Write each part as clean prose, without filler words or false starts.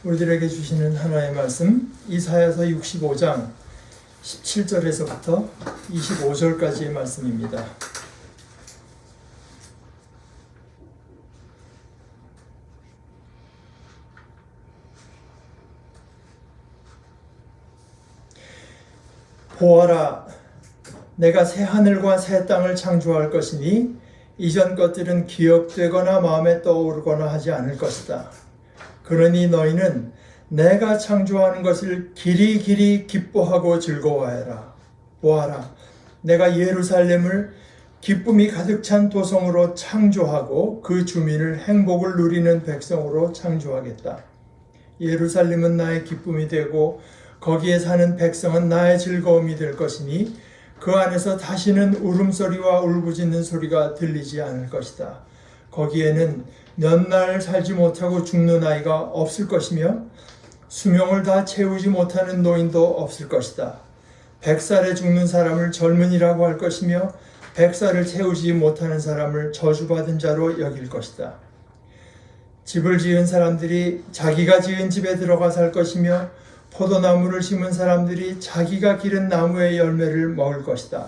우리들에게 주시는 하나님의 말씀 이사야서 65장 17절에서부터 25절까지의 말씀입니다. 보아라, 내가 새 하늘과 새 땅을 창조할 것이니 이전 것들은 기억되거나 마음에 떠오르거나 하지 않을 것이다. 그러니 너희는 내가 창조하는 것을 길이 기뻐하고 즐거워해라. 보아라, 내가 예루살렘을 기쁨이 가득 찬 도성으로 창조하고 그 주민을 행복을 누리는 백성으로 창조하겠다. 예루살렘은 나의 기쁨이 되고 거기에 사는 백성은 나의 즐거움이 될 것이니 그 안에서 다시는 울음소리와 울부짖는 소리가 들리지 않을 것이다. 거기에는 몇 날 살지 못하고 죽는 아이가 없을 것이며 수명을 다 채우지 못하는 노인도 없을 것이다. 100살에 죽는 사람을 젊은이라고 할 것이며 100살을 채우지 못하는 사람을 저주받은 자로 여길 것이다. 집을 지은 사람들이 자기가 지은 집에 들어가 살 것이며 포도나무를 심은 사람들이 자기가 기른 나무의 열매를 먹을 것이다.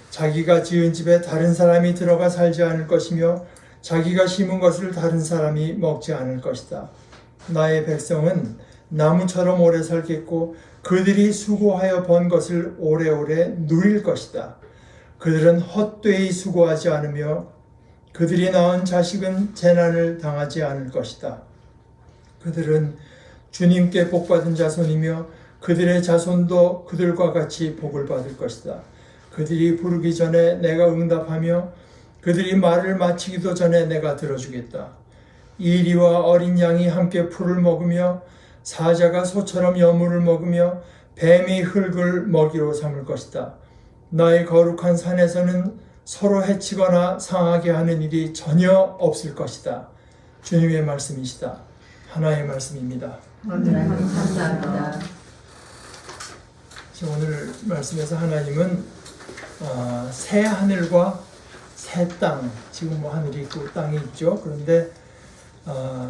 자기가 지은 집에 다른 사람이 들어가 살지 않을 것이며 자기가 심은 것을 다른 사람이 먹지 않을 것이다. 나의 백성은 나무처럼 오래 살겠고 그들이 수고하여 번 것을 오래오래 누릴 것이다. 그들은 헛되이 수고하지 않으며 그들이 낳은 자식은 재난을 당하지 않을 것이다. 그들은 주님께 복받은 자손이며 그들의 자손도 그들과 같이 복을 받을 것이다. 그들이 부르기 전에 내가 응답하며 그들이 말을 마치기도 전에 내가 들어주겠다. 이리와 어린 양이 함께 풀을 먹으며 사자가 소처럼 여물을 먹으며 뱀이 흙을 먹이로 삼을 것이다. 나의 거룩한 산에서는 서로 해치거나 상하게 하는 일이 전혀 없을 것이다. 주님의 말씀이시다. 하나의 말씀입니다. 감사합니다. 오늘 말씀에서 하나님은 새 하늘과 새 땅, 지금 하늘이 있고 땅이 있죠. 그런데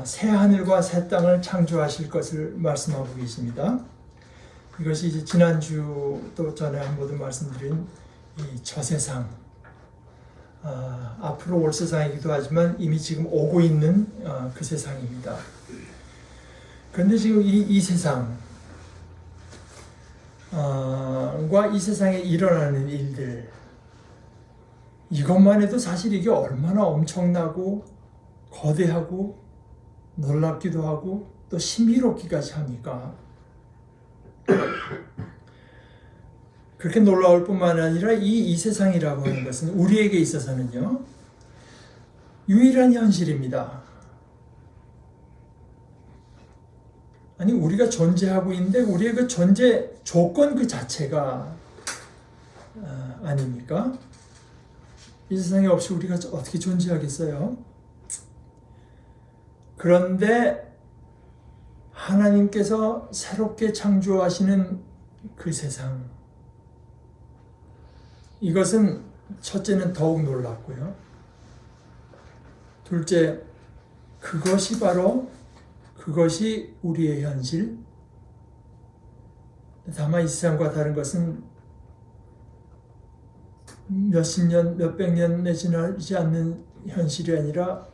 새 하늘과 새 땅을 창조하실 것을 말씀하고 계십니다. 이것이 이제 지난주 또 전에 한 번도 말씀드린 이 저세상, 앞으로 올 세상이기도 하지만 이미 지금 오고 있는 그 세상입니다. 그런데 지금 이 세상, 과 이 세상에 일어나는 일들, 이것만 해도 사실 이게 얼마나 엄청나고 거대하고 놀랍기도 하고 또 신비롭기까지 합니까? 그렇게 놀라울 뿐만 아니라 이 세상이라고 하는 것은 우리에게 있어서는요, 유일한 현실입니다. 아니, 우리가 존재하고 있는데 우리의 그 존재 조건 그 자체가 아닙니까? 이 세상에 없이 우리가 어떻게 존재하겠어요? 그런데 하나님께서 새롭게 창조하시는 그 세상, 이것은 첫째는 더욱 놀랍고요. 둘째, 그것이 우리의 현실. 다만 이 세상과 다른 것은 몇십 년, 몇백 년에 지나지 않는 현실이 아니라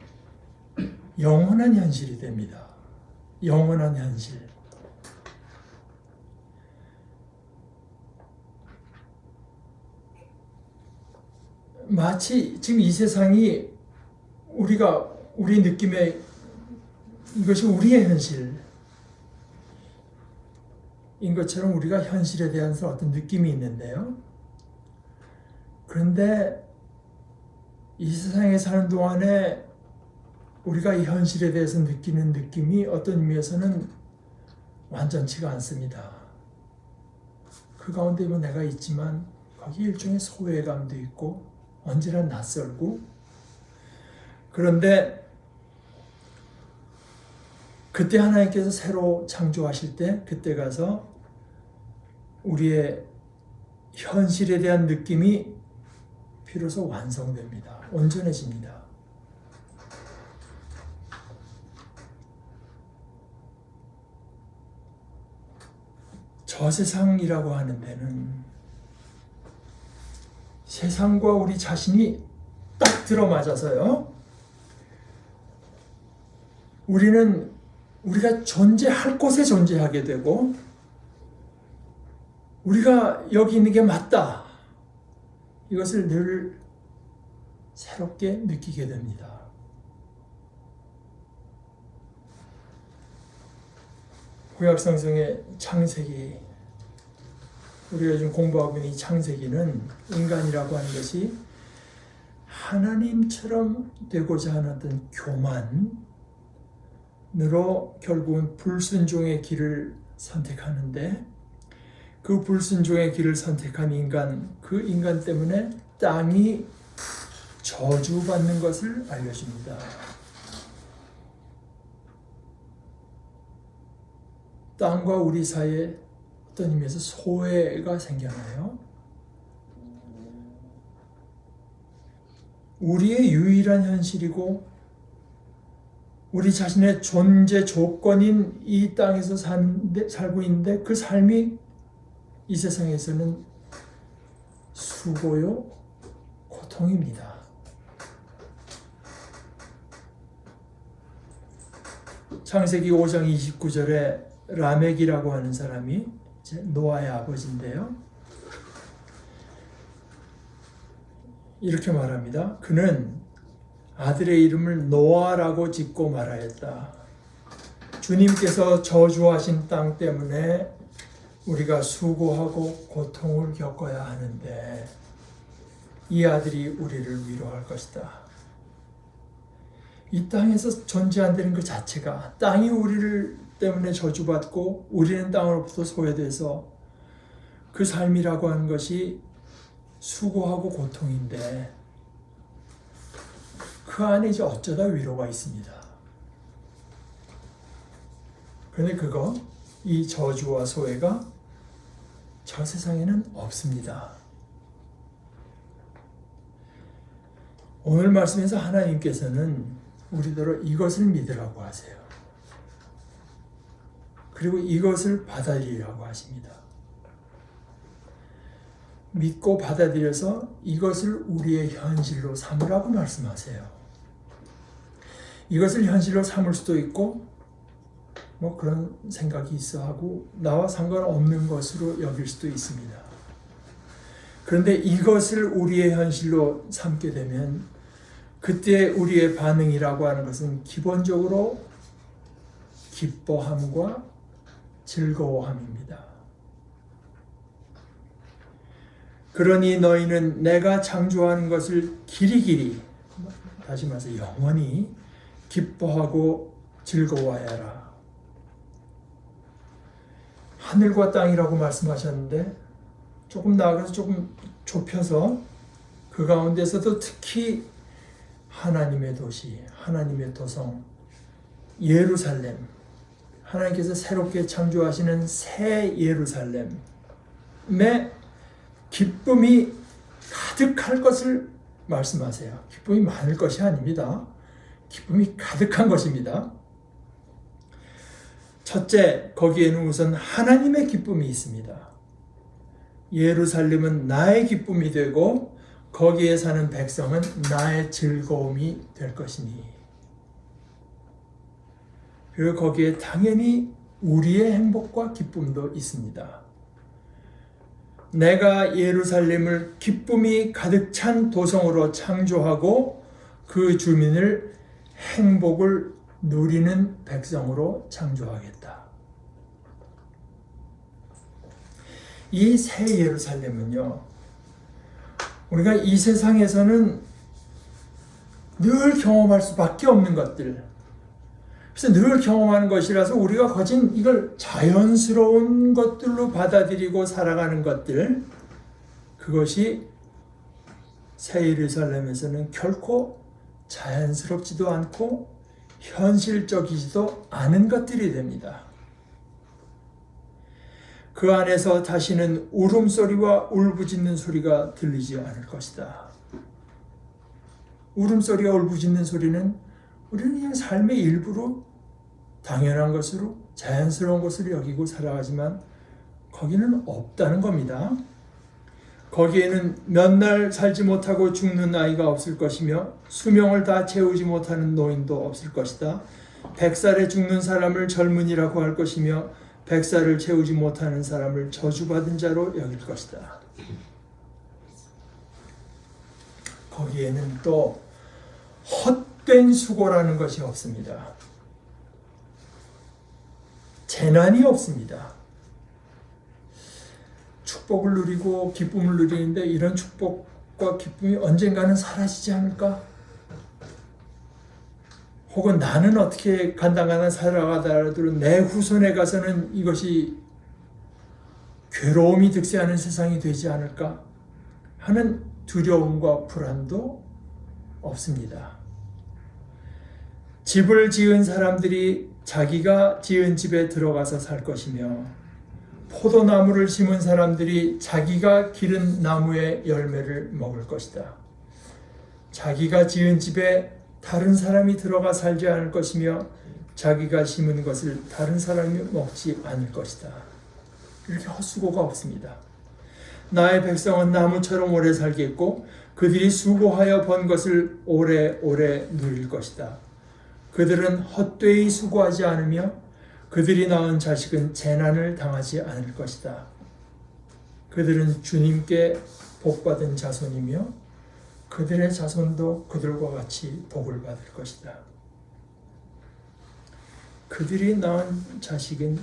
영원한 현실이 됩니다. 영원한 현실. 마치 지금 이 세상이 우리 느낌에 이것이 우리의 현실인 것처럼 우리가 현실에 대한 어떤 느낌이 있는데요. 그런데 이 세상에 사는 동안에 우리가 이 현실에 대해서 느끼는 느낌이 어떤 의미에서는 완전치가 않습니다. 그 가운데 내가 있지만 거기 일종의 소외감도 있고 언제나 낯설고, 그런데 그때 하나님께서 새로 창조하실 때 그때 가서 우리의 현실에 대한 느낌이 비로소 완성됩니다. 온전해집니다. 저 세상이라고 하는 데는 세상과 우리 자신이 딱 들어맞아서요. 우리가 존재할 곳에 존재하게 되고 우리가 여기 있는 게 맞다. 이것을 늘 새롭게 느끼게 됩니다. 구약성경의 창세기, 우리가 요즘 공부하고 있는 이 창세기는 인간이라고 하는 것이 하나님처럼 되고자 하는 어떤 교만으로 결국은 불순종의 길을 선택하는데, 그 불순종의 길을 선택한 인간, 그 인간 때문에 땅이 저주받는 것을 알려줍니다. 땅과 우리 사이에 어떤 의미에서 소외가 생겨나요. 우리의 유일한 현실이고 우리 자신의 존재 조건인 이 땅에서 살고 있는데 그 삶이 이 세상에서는 수고요, 고통입니다. 창세기 5장 29절에 라멕이라고 하는 사람이 노아의 아버지인데요. 이렇게 말합니다. 그는 아들의 이름을 노아라고 짓고 말하였다. 주님께서 저주하신 땅 때문에 우리가 수고하고 고통을 겪어야 하는데 이 아들이 우리를 위로할 것이다. 이 땅에서 존재한다는 것 자체가, 땅이 우리를 때문에 저주받고 우리는 땅으로부터 소외돼서 그 삶이라고 하는 것이 수고하고 고통인데 그 안에 이제 어쩌다 위로가 있습니다. 그런데 이 저주와 소외가 저 세상에는 없습니다. 오늘 말씀에서 하나님께서는 우리더러 이것을 믿으라고 하세요. 그리고 이것을 받아들이라고 하십니다. 믿고 받아들여서 이것을 우리의 현실로 삼으라고 말씀하세요. 이것을 현실로 삼을 수도 있고 그런 생각이 있어 하고 나와 상관없는 것으로 여길 수도 있습니다. 그런데 이것을 우리의 현실로 삼게 되면 그때 우리의 반응이라고 하는 것은 기본적으로 기뻐함과 즐거워함입니다. 그러니 너희는 내가 창조하는 것을 길이길이, 다시 말해서 영원히 기뻐하고 즐거워하여라. 하늘과 땅이라고 말씀하셨는데 조금 나아가서 조금 좁혀서 그 가운데서도 특히 하나님의 도시, 하나님의 도성, 예루살렘, 하나님께서 새롭게 창조하시는 새 예루살렘의 기쁨이 가득할 것을 말씀하세요. 기쁨이 많을 것이 아닙니다. 기쁨이 가득한 것입니다. 첫째, 거기에는 우선 하나님의 기쁨이 있습니다. 예루살렘은 나의 기쁨이 되고 거기에 사는 백성은 나의 즐거움이 될 것이니, 그리고 거기에 당연히 우리의 행복과 기쁨도 있습니다. 내가 예루살렘을 기쁨이 가득 찬 도성으로 창조하고 그 주민을 행복을 누리는 백성으로 창조하겠다. 이 새 예루살렘은요, 우리가 이 세상에서는 늘 경험할 수밖에 없는 것들, 그래서 늘 경험하는 것이라서 우리가 가진 이걸 자연스러운 것들로 받아들이고 살아가는 것들, 그것이 새 예루살렘에서는 결코 자연스럽지도 않고 현실적이지도 않은 것들이 됩니다. 그 안에서 다시는 울음소리와 울부짖는 소리가 들리지 않을 것이다. 울음소리와 울부짖는 소리는 우리는 그냥 삶의 일부로 당연한 것으로 자연스러운 것으로 여기고 살아가지만 거기는 없다는 겁니다. 거기에는 몇 날 살지 못하고 죽는 아이가 없을 것이며 수명을 다 채우지 못하는 노인도 없을 것이다. 100살에 죽는 사람을 젊은이라고 할 것이며 100살을 채우지 못하는 사람을 저주받은 자로 여길 것이다. 거기에는 또 헛된 수고라는 것이 없습니다. 재난이 없습니다. 축복을 누리고 기쁨을 누리는데 이런 축복과 기쁨이 언젠가는 사라지지 않을까? 혹은 나는 어떻게 간당간당 살아가더라도 내 후손에 가서는 이것이 괴로움이 득세하는 세상이 되지 않을까 하는 두려움과 불안도 없습니다. 집을 지은 사람들이 자기가 지은 집에 들어가서 살 것이며 포도나무를 심은 사람들이 자기가 기른 나무의 열매를 먹을 것이다. 자기가 지은 집에 다른 사람이 들어가 살지 않을 것이며 자기가 심은 것을 다른 사람이 먹지 않을 것이다. 이렇게 헛수고가 없습니다. 나의 백성은 나무처럼 오래 살겠고 그들이 수고하여 번 것을 오래오래 누릴 것이다. 그들은 헛되이 수고하지 않으며 그들이 낳은 자식은 재난을 당하지 않을 것이다. 그들은 주님께 복받은 자손이며 그들의 자손도 그들과 같이 복을 받을 것이다. 그들이 낳은 자식은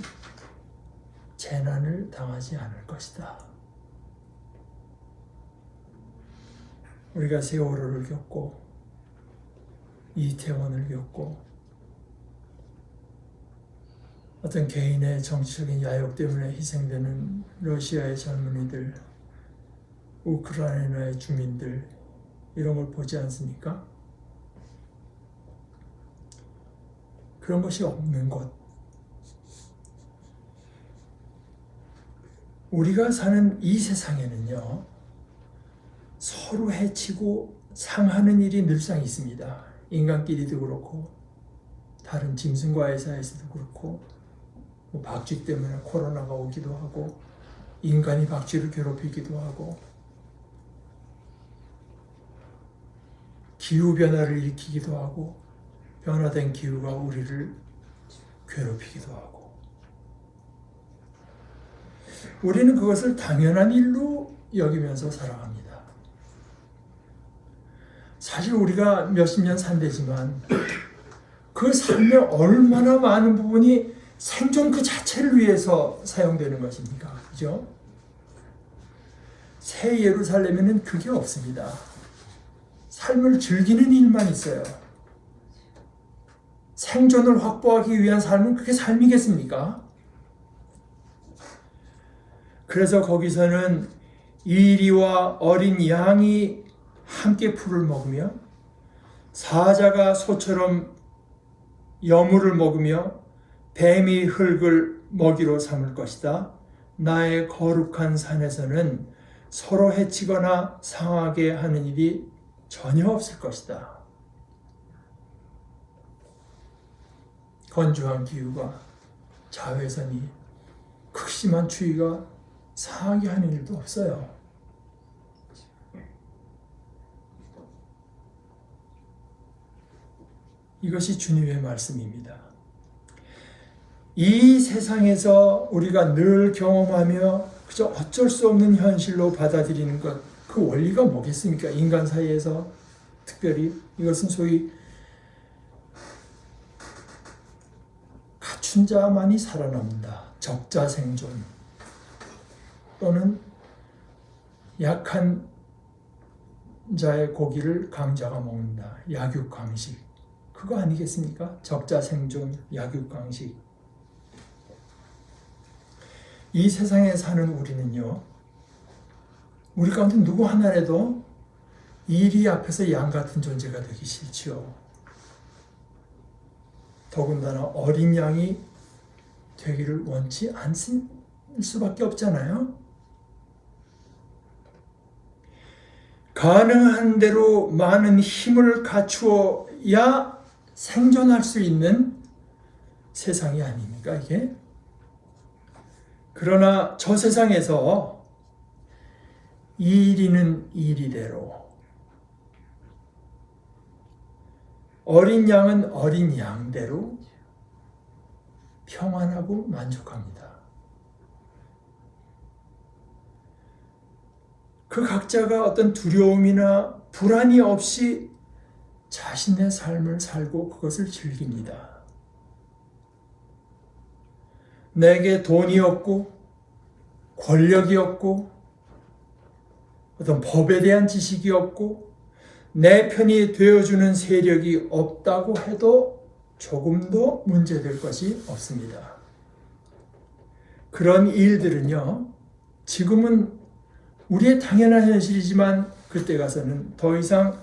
재난을 당하지 않을 것이다. 우리가 세월호를 겪고 이태원을 겪고 어떤 개인의 정치적인 야욕 때문에 희생되는 러시아의 젊은이들, 우크라이나의 주민들 이런 걸 보지 않습니까? 그런 것이 없는 곳. 우리가 사는 이 세상에는요, 서로 해치고 상하는 일이 늘상 있습니다. 인간끼리도 그렇고 다른 짐승과의 사이에서도 그렇고 박쥐 때문에 코로나가 오기도 하고 인간이 박쥐를 괴롭히기도 하고 기후변화를 일으키기도 하고 변화된 기후가 우리를 괴롭히기도 하고 우리는 그것을 당연한 일로 여기면서 살아갑니다. 사실 우리가 몇십 년 산대지만 그 삶의 얼마나 많은 부분이 생존 그 자체를 위해서 사용되는 것입니까? 그죠? 새 예루살렘에는 그게 없습니다. 삶을 즐기는 일만 있어요. 생존을 확보하기 위한 삶은 그게 삶이겠습니까? 그래서 거기서는 이리와 어린 양이 함께 풀을 먹으며 사자가 소처럼 여물을 먹으며 뱀이 흙을 먹이로 삼을 것이다. 나의 거룩한 산에서는 서로 해치거나 상하게 하는 일이 전혀 없을 것이다. 건조한 기후가 자외선이 극심한 추위가 상하게 하는 일도 없어요. 이것이 주님의 말씀입니다. 이 세상에서 우리가 늘 경험하며 그저 어쩔 수 없는 현실로 받아들이는 것, 그 원리가 뭐겠습니까? 인간 사이에서 특별히 이것은 소위 갖춘 자만이 살아남는다. 적자생존 또는 약한 자의 고기를 강자가 먹는다. 약육강식. 그거 아니겠습니까? 적자생존, 약육강식. 이 세상에 사는 우리는요, 우리 가운데 누구 하나라도 일이 앞에서 양 같은 존재가 되기 싫지요. 더군다나 어린 양이 되기를 원치 않을 수밖에 없잖아요. 가능한 대로 많은 힘을 갖추어야 생존할 수 있는 세상이 아닙니까, 이게? 그러나 저 세상에서 이리는 이리대로, 어린 양은 어린 양대로 평안하고 만족합니다. 그 각자가 어떤 두려움이나 불안이 없이 자신의 삶을 살고 그것을 즐깁니다. 내게 돈이 없고 권력이 없고 어떤 법에 대한 지식이 없고 내 편이 되어주는 세력이 없다고 해도 조금도 문제될 것이 없습니다. 그런 일들은요, 지금은 우리의 당연한 현실이지만 그때 가서는 더 이상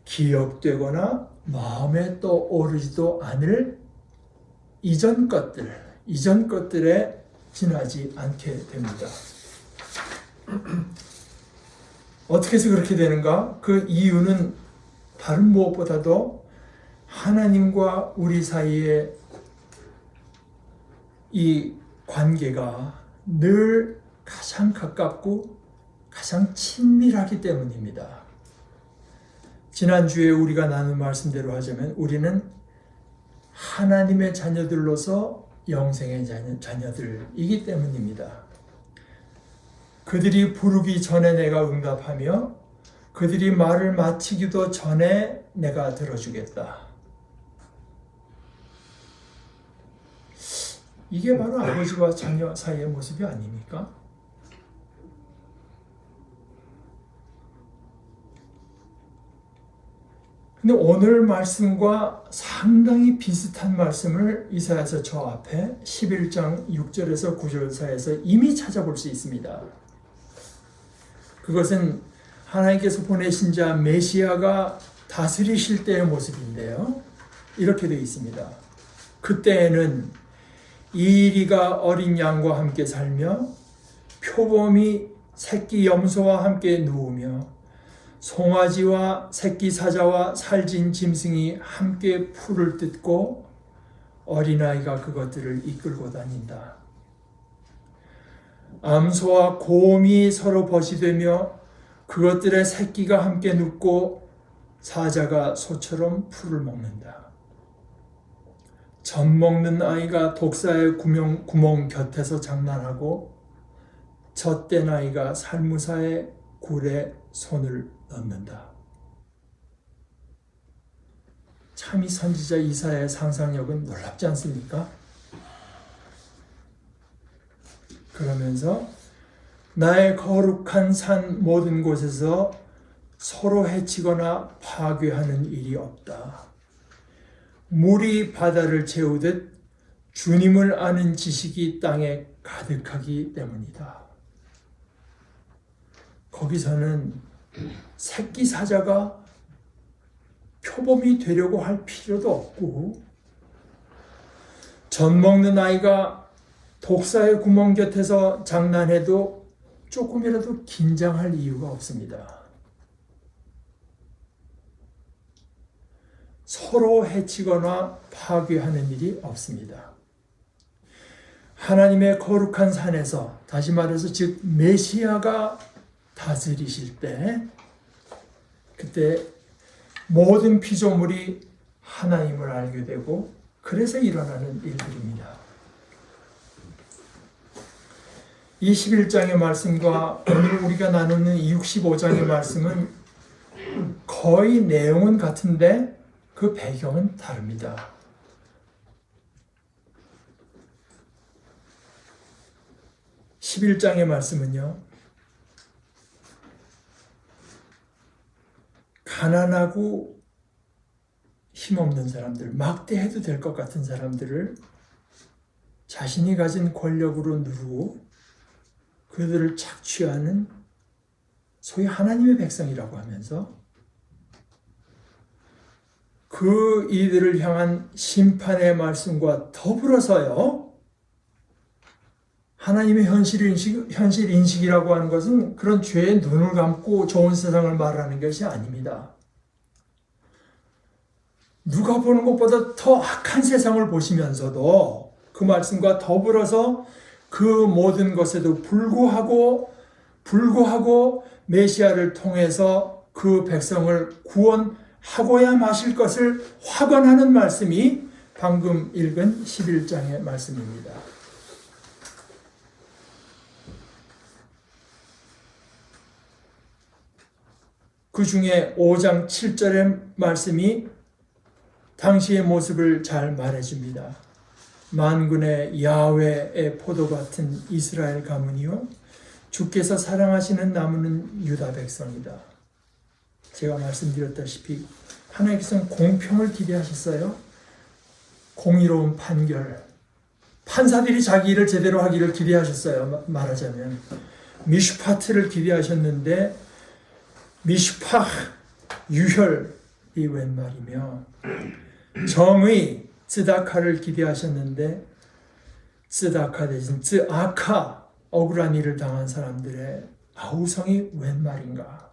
기억되거나 마음에 떠오르지도 않을 이전 것들에 지나지 않게 됩니다. 어떻게 해서 그렇게 되는가? 그 이유는 다른 무엇보다도 하나님과 우리 사이의 이 관계가 늘 가장 가깝고 가장 친밀하기 때문입니다. 지난주에 우리가 나눈 말씀대로 하자면 우리는 하나님의 자녀들로서 영생의 자녀들이기 때문입니다. 그들이 부르기 전에 내가 응답하며 그들이 말을 마치기도 전에 내가 들어주겠다. 이게 바로 아버지와 자녀 사이의 모습이 아닙니까? 근데 오늘 말씀과 상당히 비슷한 말씀을 이사야서 저 앞에 11장 6절에서 9절 사이에서 이미 찾아볼 수 있습니다. 그것은 하나님께서 보내신 자 메시아가 다스리실 때의 모습인데요. 이렇게 되어 있습니다. 그때에는 이리가 어린 양과 함께 살며 표범이 새끼 염소와 함께 누우며 송아지와 새끼 사자와 살진 짐승이 함께 풀을 뜯고 어린아이가 그것들을 이끌고 다닌다. 암소와 곰이 서로 벗이되며 그것들의 새끼가 함께 눕고 사자가 소처럼 풀을 먹는다. 젖 먹는 아이가 독사의 구멍 곁에서 장난하고 젖된 아이가 살무사의 굴에 손을 넣는다. 참 이 선지자 이사야의 상상력은 놀랍지 않습니까? 그러면서 나의 거룩한 산 모든 곳에서 서로 해치거나 파괴하는 일이 없다. 물이 바다를 채우듯 주님을 아는 지식이 땅에 가득하기 때문이다. 거기서는 새끼 사자가 표범이 되려고 할 필요도 없고 젖 먹는 아이가 독사의 구멍 곁에서 장난해도 조금이라도 긴장할 이유가 없습니다. 서로 해치거나 파괴하는 일이 없습니다. 하나님의 거룩한 산에서, 다시 말해서 즉 메시아가 다스리실 때, 그때 모든 피조물이 하나님을 알게 되고 그래서 일어나는 일들입니다. 이 11장의 말씀과 오늘 우리가 나누는 65장의 말씀은 거의 내용은 같은데 그 배경은 다릅니다. (11장의) 말씀은요, 가난하고 힘없는 사람들, 막대해도 될 것 같은 사람들을 자신이 가진 권력으로 누르고 그들을 착취하는 소위 하나님의 백성이라고 하면서 그 이들을 향한 심판의 말씀과 더불어서요, 하나님의 현실 인식이라고 하는 것은 그런 죄에 눈을 감고 좋은 세상을 말하는 것이 아닙니다. 누가 보는 것보다 더 악한 세상을 보시면서도 그 말씀과 더불어서 그 모든 것에도 불구하고 메시아를 통해서 그 백성을 구원하고야 마실 것을 확언하는 말씀이 방금 읽은 11장의 말씀입니다. 그 중에 5장 7절의 말씀이 당시의 모습을 잘 말해줍니다. 만군의 야훼의 포도 같은 이스라엘 가문이요 주께서 사랑하시는 나무는 유다 백성이다. 제가 말씀드렸다시피 하나님께서는 공평을 기대하셨어요. 공의로운 판결, 판사들이 자기 일을 제대로 하기를 기대하셨어요. 말하자면 미슈파트를 기대하셨는데 미슈파 유혈이 웬 말이며, 정의 쯔다카를 기대하셨는데 쯔다카 대신 쯔아카, 억울한 일을 당한 사람들의 아우성이 웬 말인가.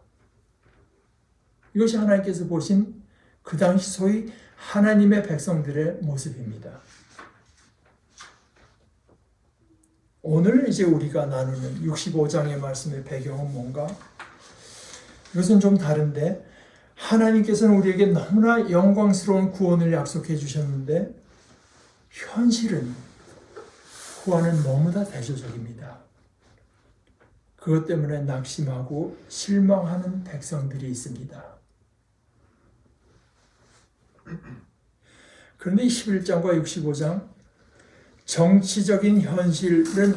이것이 하나님께서 보신 그 당시 소위 하나님의 백성들의 모습입니다. 오늘 이제 우리가 나누는 65장의 말씀의 배경은 뭔가? 이것은 좀 다른데, 하나님께서는 우리에게 너무나 영광스러운 구원을 약속해 주셨는데 현실은 구원은 너무나 대조적입니다. 그것 때문에 낙심하고 실망하는 백성들이 있습니다. 그런데 11장과 65장 정치적인 현실은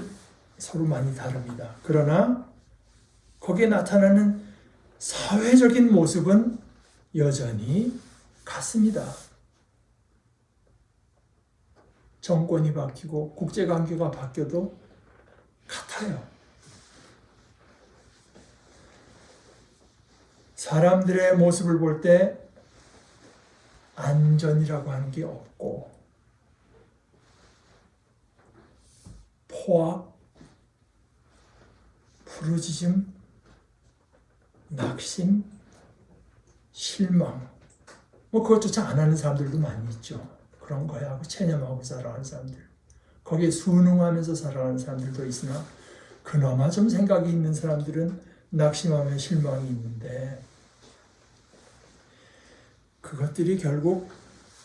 서로 많이 다릅니다. 그러나 거기에 나타나는 사회적인 모습은 여전히 같습니다. 정권이 바뀌고 국제관계가 바뀌어도 같아요. 사람들의 모습을 볼 때 안전이라고 하는 게 없고, 포악, 부르짖음, 낙심, 실망, 그것조차 안 하는 사람들도 많이 있죠. 그런 거야 하고 체념하고 살아가는 사람들, 거기에 순응하면서 살아가는 사람들도 있으나 그나마 좀 생각이 있는 사람들은 낙심하며 실망이 있는데, 그것들이 결국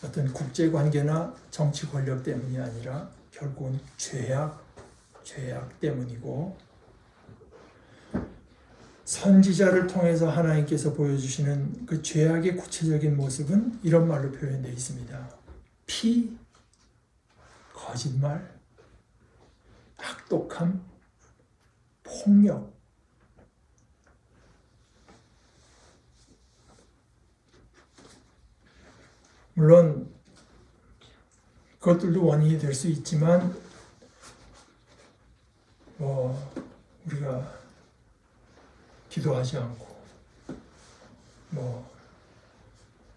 어떤 국제관계나 정치 권력 때문이 아니라 결국은 죄악 때문이고, 선지자를 통해서 하나님께서 보여주시는 그 죄악의 구체적인 모습은 이런 말로 표현되어 있습니다. 피, 거짓말, 악독함, 폭력. 물론 그것들도 원인이 될 수 있지만 우리가 기도하지 않고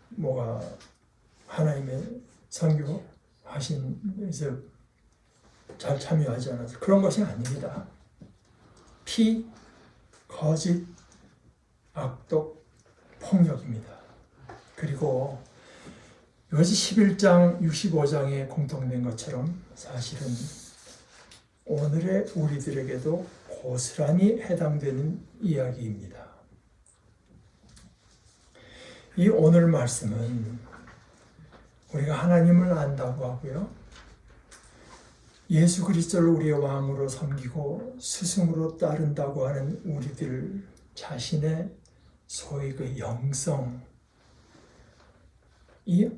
뭐가 하나님의 선교하신 데서 잘 참여하지 않아서 그런 것이 아닙니다. 피, 거짓, 악독, 폭력입니다. 그리고 이것이 11장, 65장에 공통된 것처럼 사실은 오늘의 우리들에게도 고스란히 해당되는 이야기입니다. 이 오늘 말씀은 우리가 하나님을 안다고 하고요, 예수 그리스도를 우리의 왕으로 섬기고 스승으로 따른다고 하는 우리들 자신의 소위 그 영성이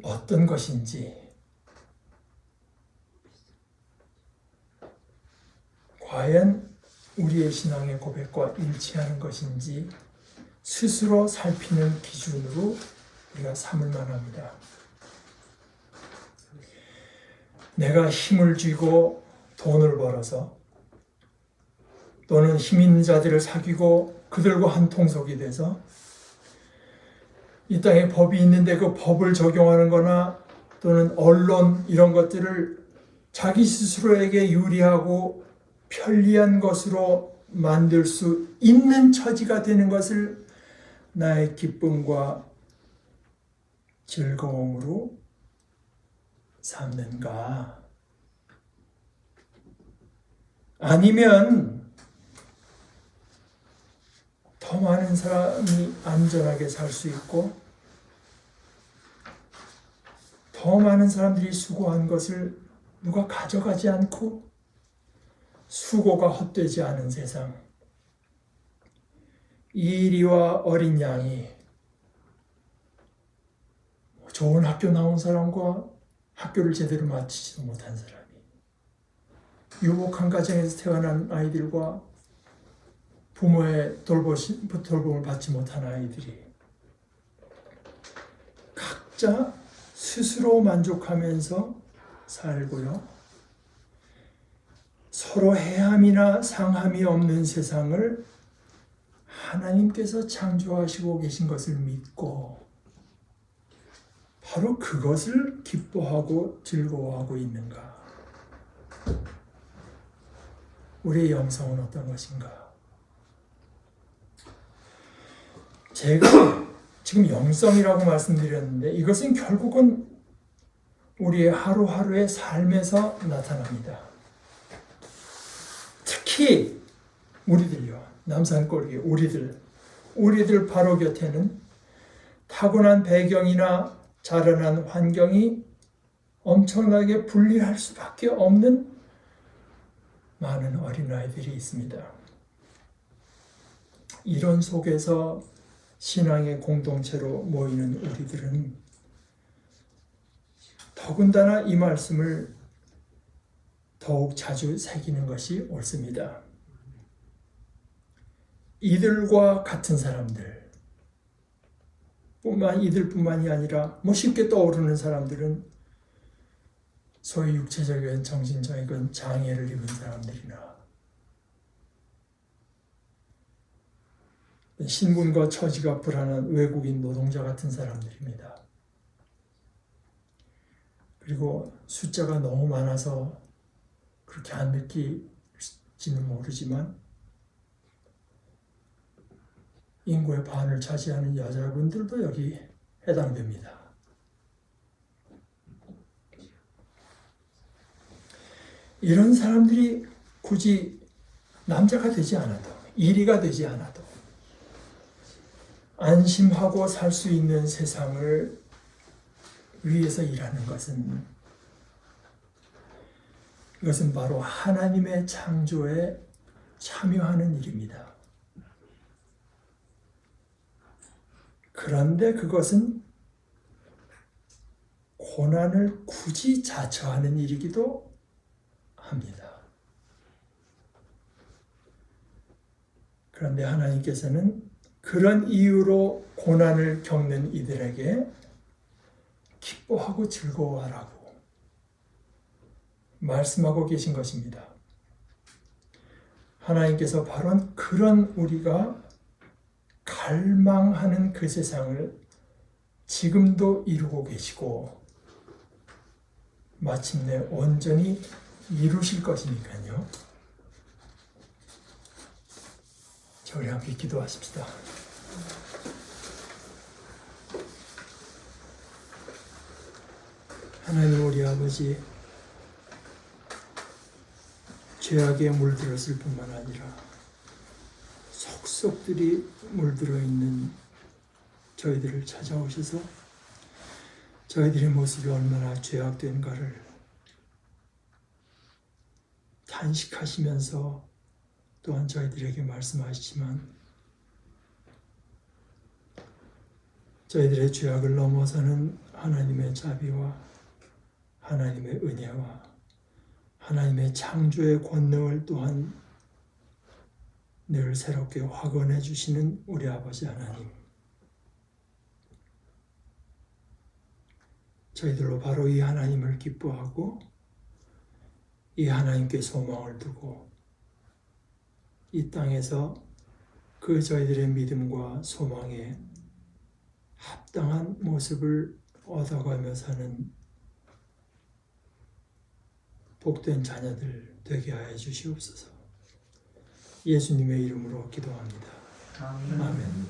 어떤 것인지, 과연 우리의 신앙의 고백과 일치하는 것인지 스스로 살피는 기준으로 우리가 삼을 만합니다. 내가 힘을 쥐고 돈을 벌어서, 또는 힘 있는 자들을 사귀고 그들과 한 통속이 돼서 이 땅에 법이 있는데 그 법을 적용하는 거나, 또는 언론 이런 것들을 자기 스스로에게 유리하고 편리한 것으로 만들 수 있는 처지가 되는 것을 나의 기쁨과 즐거움으로 삼는가? 아니면 더 많은 사람이 안전하게 살 수 있고 더 많은 사람들이 수고한 것을 누가 가져가지 않고 수고가 헛되지 않은 세상, 이리와 어린 양이 좋은 학교 나온 사람과 학교를 제대로 마치지도 못한 사람이, 유복한 가정에서 태어난 아이들과 부모의 돌봄을 받지 못한 아이들이 각자 스스로 만족하면서 살고요. 서로 해함이나 상함이 없는 세상을 하나님께서 창조하시고 계신 것을 믿고 바로 그것을 기뻐하고 즐거워하고 있는가? 우리의 영성은 어떤 것인가? 제가 지금 영성이라고 말씀드렸는데 이것은 결국은 우리의 하루하루의 삶에서 나타납니다. 특히 우리들요, 남산골기 우리들 바로 곁에는 타고난 배경이나 자라난 환경이 엄청나게 불리할 수밖에 없는 많은 어린아이들이 있습니다. 이런 속에서 신앙의 공동체로 모이는 우리들은 더군다나 이 말씀을 더욱 자주 새기는 것이 옳습니다. 이들과 같은 사람들, 이들뿐만이 아니라 쉽게 떠오르는 사람들은 소위 육체적인 정신적인 장애를 입은 사람들이나 신분과 처지가 불안한 외국인 노동자 같은 사람들입니다. 그리고 숫자가 너무 많아서 그렇게 안 느끼지는 모르지만 인구의 반을 차지하는 여자분들도 여기 해당됩니다. 이런 사람들이 굳이 남자가 되지 않아도, 이리가 되지 않아도 안심하고 살 수 있는 세상을 위해서 일하는 이것은 바로 하나님의 창조에 참여하는 일입니다. 그런데 그것은 고난을 굳이 자처하는 일이기도 합니다. 그런데 하나님께서는 그런 이유로 고난을 겪는 이들에게 기뻐하고 즐거워하라고 말씀하고 계신 것입니다. 하나님께서 바로 그런 우리가 갈망하는 그 세상을 지금도 이루고 계시고 마침내 온전히 이루실 것이니까요. 자, 우리 함께 기도하십시다. 하나님 우리 아버지, 죄악에 물들었을 뿐만 아니라 속속들이 물들어 있는 저희들을 찾아오셔서 저희들의 모습이 얼마나 죄악된가를 탄식하시면서 또한 저희들에게 말씀하시지만 저희들의 죄악을 넘어서는 하나님의 자비와 하나님의 은혜와 하나님의 창조의 권능을 또한 늘 새롭게 확언해 주시는 우리 아버지 하나님, 저희들로 바로 이 하나님을 기뻐하고 이 하나님께 소망을 두고 이 땅에서 그 저희들의 믿음과 소망에 합당한 모습을 얻어가며 사는 복된 자녀들 되게 하여 주시옵소서. 예수님의 이름으로 기도합니다. 아멘.